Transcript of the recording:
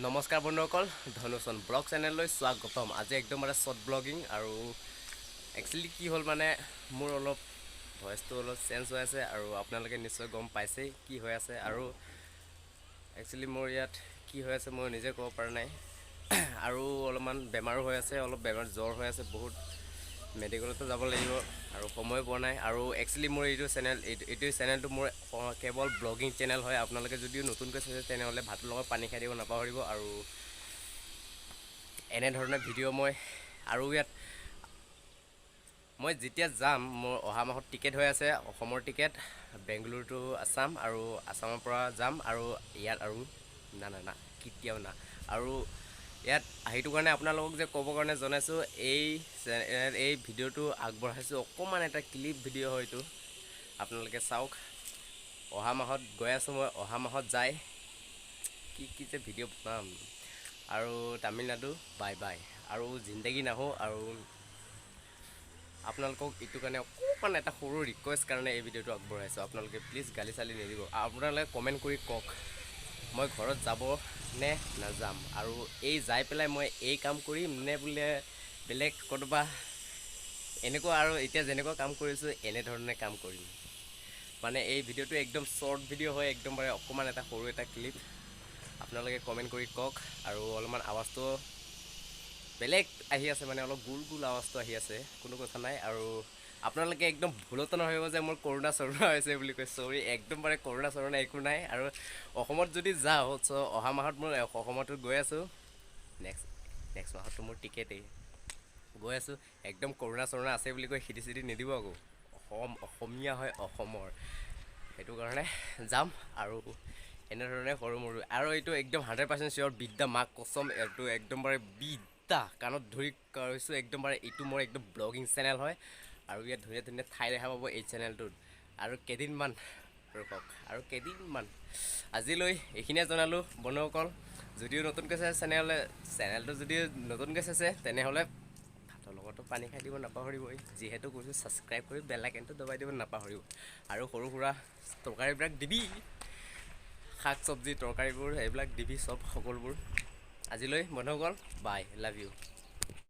নমস্কাৰ বন্ধুসকল, ধনুচন ব্লগ চেনেললৈ স্বাগতম। আজি একদম শ্বৰ্ট ব্লগিং আৰু একচুৱেলি কি হ'ল মানে মোৰ অলপ ভইচটো অলপ চেঞ্জ হৈ আছে আৰু আপোনালোকে নিশ্চয় গম পাইছেই কি হৈ আছে। আৰু একচুৱেলি মোৰ ইয়াত কি হৈ আছে মই নিজে ক'ব পৰা নাই আৰু অলপমান বেমাৰো হৈ আছে, অলপ বেমাৰ জ্বৰ হৈ আছে, বহুত মেডিকেলতো যাব লাগিব আৰু সময় পোৱা নাই। আৰু একচুৱেলি মোৰ এইটো চেনেলটো মোৰ কেৱল ব্লগিং চেনেল হয়। আপোনালোকে যদিও নতুনকৈ চাইছে তেনেহ'লে ভাতৰ লগত পানী খাই দিব নাপাহৰিব। আৰু এনেধৰণে ভিডিঅ' মই আৰু ইয়াত মই যেতিয়া যাম, মোৰ অহা মাহত টিকেট হৈ আছে, অসমৰ টিকেট, বেংগলোৰ টু আছাম, আৰু আছামৰ পৰা যাম আৰু ইয়াত আৰু না কেতিয়াও না। আৰু ইয়াত সেইটো কাৰণে আপোনালোকক যে ক'বৰ কাৰণে জনাইছোঁ, এই ভিডিঅ'টো আগবঢ়াইছোঁ অকণমান এটা ক্লিপ ভিডিঅ' হয় এইটো, আপোনালোকে চাওক। অহা মাহত গৈ আছোঁ মই, অহা মাহত যাই কি যে ভিডিঅ' বনাম। আৰু তামিলনাডু বাই বাই, আৰু জিন্দগী নাহো। আৰু আপোনালোকক এইটো কাৰণে অকণমান এটা সৰু ৰিকুৱেষ্ট কাৰণে এই ভিডিঅ'টো আগবঢ়াইছোঁ। আপোনালোকে প্লিজ গালি চালি নিদিব। আপোনালোকে কমেণ্ট কৰি কওক মই ঘৰত যাব নে নাযাম, আৰু এই যাই পেলাই মই এই কাম কৰিম নে বোলে বেলেগ ক'ৰবা এনেকুৱা আৰু এতিয়া যেনেকুৱা কাম কৰিছোঁ এনেধৰণে কাম কৰিম। মানে এই ভিডিঅ'টো একদম শ্বৰ্ট ভিডিঅ' হয়, একদম bare অকণমান এটা সৰু এটা ক্লিপ। আপোনালোকে কমেণ্ট কৰি কওক। আৰু অলপমান আৱাজটো বেলেগ আহি আছে, মানে অলপ গোল আৱাজটো আহি আছে, কোনো কথা নাই। আৰু আপোনালোকে একদম ভুলতো নাভাবিব যে মোৰ কৰোণা হৈছে বুলি কয়, চৰি, একদম bare কৰোণা একো নাই। আৰু অসমত যদি যাওঁ অহা মাহত মই অসমতো গৈ আছোঁ, নেক্সট মাহততো মোৰ টিকেটেই, গৈ আছোঁ। একদম কৰোণা আছে বুলি কৈ সিটি চিটি নিদিব আকৌ, অসমীয়া হয় অসমৰ, সেইটো কাৰণে যাম। আৰু এনেধৰণে সৰু মৰু, আৰু এইটো একদম 100% চিয়'ৰ, বিদ্যা মাক কচম, এইটো একদম bare বিদ্যা কাণত ধৰি কৈছোঁ, একদম bare এইটো মোৰ একদম ব্লগিং চেনেল হয়। আৰু ইয়াত ধুনীয়া ধুনীয়া ঠাই দেখা পাব এই চেনেলটোত। আৰু কেইদিনমান ৰখক, আৰু কেইদিনমান, আজিলৈ এইখিনিয়ে জনালোঁ বন্ধুসকল। যদিও নতুনকৈ চাইছে চেনেলটো যদিও নতুনকৈ চাইছে তেনেহ'লে ভাতৰ লগতো পানী খাই দিব নাপাহৰিবই। যিহেতু কৈছোঁ ছাবস্ক্ৰাইব কৰি বেল আইকনটো দবাই দিব নাপাহৰিব। আৰু সৰু সুৰা তৰকাৰীবিলাক দিবি, শাক চব্জি তৰকাৰীবোৰ এইবিলাক দিবি, সকলোবোৰ। আজিলৈ বন্ধুসকল বাই, লাভ ইউ।